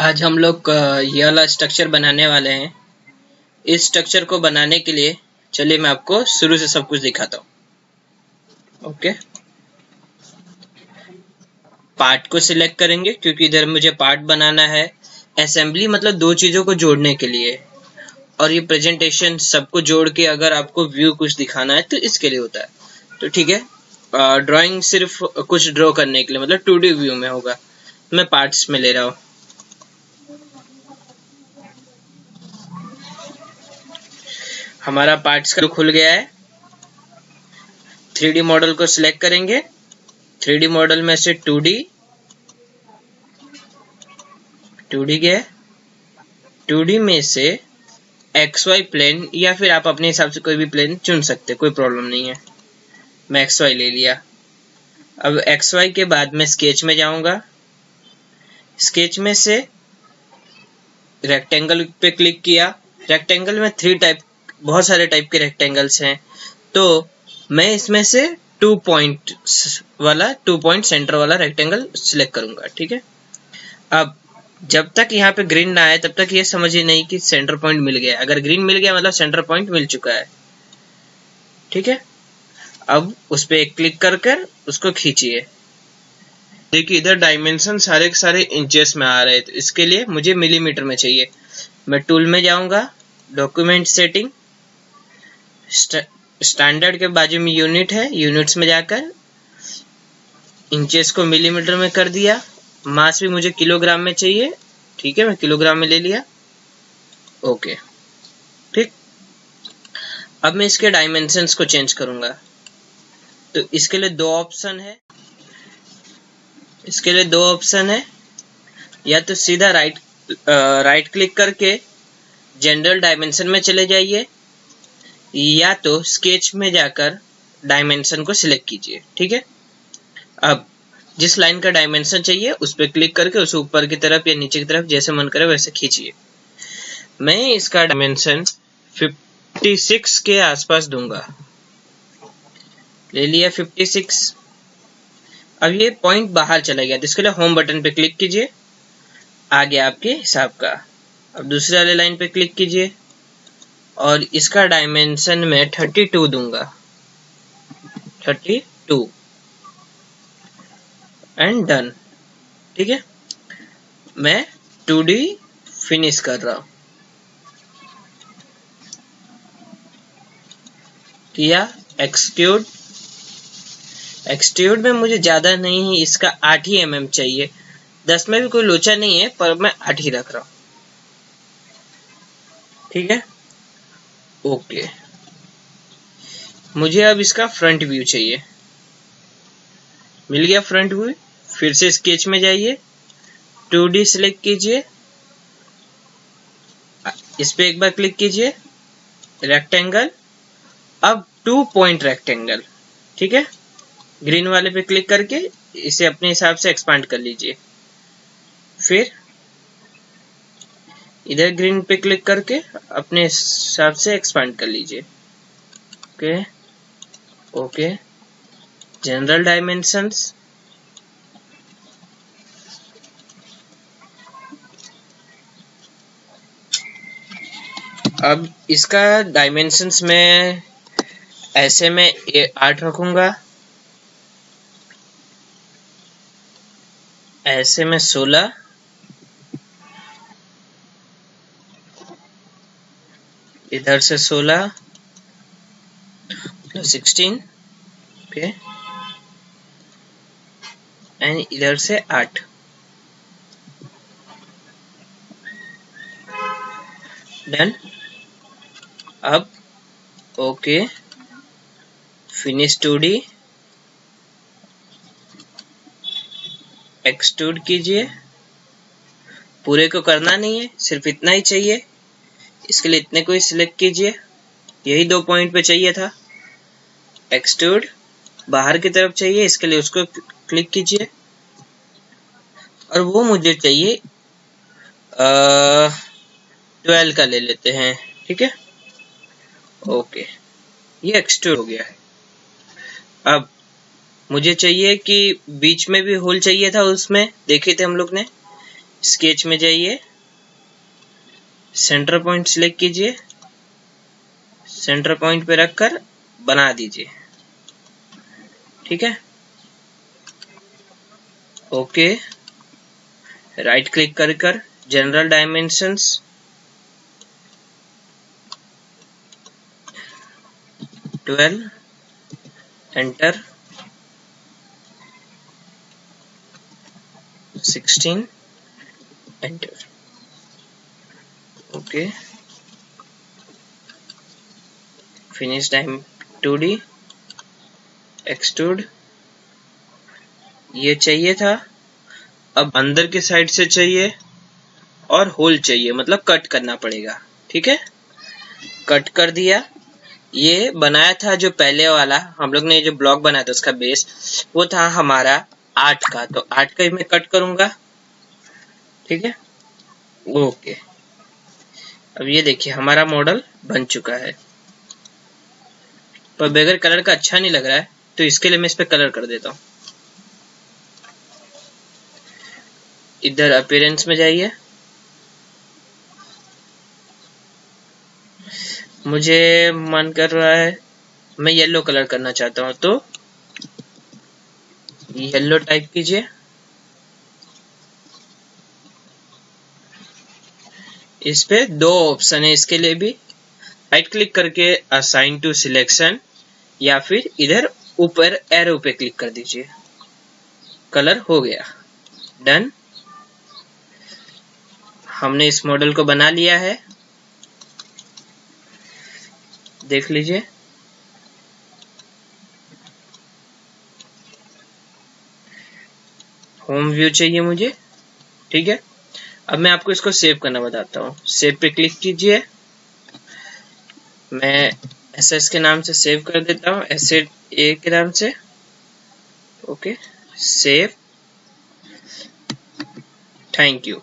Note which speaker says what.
Speaker 1: आज हम लोग ये वाला स्ट्रक्चर बनाने वाले हैं। इस स्ट्रक्चर को बनाने के लिए चलिए मैं आपको शुरू से सब कुछ दिखाता हूँ। ओके, पार्ट को सिलेक्ट करेंगे क्योंकि इधर मुझे पार्ट बनाना है। असेंबली मतलब दो चीजों को जोड़ने के लिए, और ये प्रेजेंटेशन सबको जोड़ के अगर आपको व्यू कुछ दिखाना है तो इसके लिए होता है। तो ठीक है, ड्राइंग सिर्फ कुछ ड्रॉ करने के लिए, मतलब 2D व्यू में होगा। मैं पार्ट्स में ले रहा हूँ। हमारा पार्ट्स का खुल गया है। 3D मॉडल को सिलेक्ट करेंगे। 3D मॉडल में से 2D गया। 2D में से XY प्लेन, या फिर आप अपने हिसाब से कोई भी प्लेन चुन सकते हैं, कोई प्रॉब्लम नहीं है। मैं XY ले लिया। अब XY के बाद मैं स्केच में जाऊंगा। स्केच में से रेक्टेंगल पे क्लिक किया। रेक्टेंगल में बहुत सारे टाइप के रेक्टेंगल्स हैं, तो मैं इसमें से 2 पॉइंट सेंटर वाला रेक्टेंगल सिलेक्ट करूंगा। ठीक है, अब जब तक यहाँ पे ग्रीन ना आए तब तक ये समझिए नहीं कि सेंटर पॉइंट मिल गया। अगर ग्रीन मिल गया मतलब सेंटर पॉइंट मिल चुका है। ठीक है, अब उस पे क्लिक कर उसको खींचिए। देखिए इधर डायमेंशन सारे के सारे इंचेस में आ रहे हैं, तो इसके लिए मुझे मिलीमीटर में चाहिए। मैं टूल में जाऊंगा, डॉक्यूमेंट सेटिंग, स्टैंडर्ड के बाजू में यूनिट है, यूनिट्स में जाकर इंचेस को मिलीमीटर में कर दिया। मास भी मुझे किलोग्राम में चाहिए। ठीक है, मैं किलोग्राम में ले लिया। ओके, ठीक। अब मैं इसके डायमेंशंस को चेंज करूंगा, तो इसके लिए दो ऑप्शन है। या तो सीधा राइट क्लिक करके जनरल डायमेंशन में चले जाइए, या तो स्केच में जाकर डायमेंशन को सिलेक्ट कीजिए। ठीक है, अब जिस लाइन का डायमेंशन चाहिए उस पर क्लिक करके उसे ऊपर की तरफ या नीचे की तरफ जैसे मन करे वैसे खींचिए। मैं इसका डायमेंशन 56 के आसपास दूंगा। ले लिया 56। अब ये पॉइंट बाहर चला गया, तो इसके लिए होम बटन पे क्लिक कीजिए। आ गया आपके हिसाब का। अब दूसरे वाले लाइन पे क्लिक कीजिए और इसका डायमेंशन में 32 दूंगा। 32 एंड डन। ठीक है, मैं 2D फिनिश कर रहा हूं। किया एक्सट्रूड में मुझे ज्यादा नहीं, इसका 8 ही mm चाहिए। 10 में भी कोई लोचा नहीं है, पर मैं 8 ही रख रहा हूं। ठीक है, ओके। मुझे अब इसका फ्रंट व्यू चाहिए। मिल गया फ्रंट व्यू। फिर से स्केच में जाइए, 2D सिलेक्ट कीजिए, इस पे एक बार क्लिक कीजिए, रेक्टेंगल। अब 2 पॉइंट रेक्टेंगल। ठीक है, ग्रीन वाले पे क्लिक करके इसे अपने हिसाब से एक्सपांड कर लीजिए। फिर इधर ग्रीन पे क्लिक करके अपने हिसाब से एक्सपांड कर लीजिए। Okay, general dimensions. अब इसका डायमेंशंस में ऐसे में 8 रखूंगा, ऐसे में 16, इधर से 16 प्लस 16, ओके, एंड इधर से 8। डन। अब ओके, फिनिश 2D, एक्सट्रूड कीजिए। पूरे को करना नहीं है, सिर्फ इतना ही चाहिए। इसके लिए इतने को ही सिलेक्ट कीजिए, यही 2 पॉइंट पे चाहिए था। एक्सट्रूड बाहर की तरफ चाहिए, इसके लिए उसको क्लिक कीजिए, और वो मुझे चाहिए 12 का ले लेते हैं। ठीक है, ओके, ये एक्सट्रूड हो गया है। अब मुझे चाहिए कि बीच में भी होल चाहिए था, उसमें देखे थे हम लोग ने, स्केच में जाइए, सेंटर पॉइंट सिलेक्ट कीजिए, सेंटर पॉइंट पे रखकर बना दीजिए। ठीक है, ओके। राइट क्लिक कर general dimensions, 12, enter, 16, enter, okay. Finish time 2D, extrude, ये चाहिए था। अब अंदर के साइड से चाहिए और होल चाहिए, मतलब कट करना पड़ेगा। ठीक है, कट कर दिया। ये बनाया था जो पहले वाला हम लोग ने जो ब्लॉक बनाया था उसका बेस, वो था हमारा 8 का, तो 8 का ही मैं कट करूंगा। ठीक है, ओके। अब ये देखिए हमारा मॉडल बन चुका है, पर बगैर कलर का अच्छा नहीं लग रहा है, तो इसके लिए मैं इस पे कलर कर देता हूँ। इधर अपीयरेंस में जाइए, मुझे मन कर रहा है मैं येलो कलर करना चाहता हूँ, तो येलो टाइप कीजिए। इस पे 2 ऑप्शन है इसके लिए भी, राइट क्लिक करके असाइन टू सिलेक्शन, या फिर इधर ऊपर एरो पे क्लिक कर दीजिए। कलर हो गया, डन। हमने इस मॉडल को बना लिया है, देख लीजिए। होम व्यू चाहिए मुझे। ठीक है, अब मैं आपको इसको सेव करना बताता हूँ। सेव पे क्लिक कीजिए, मैं एसएस के नाम से सेव कर देता हूँ, एसेट ए के नाम से। Okay, save, thank you.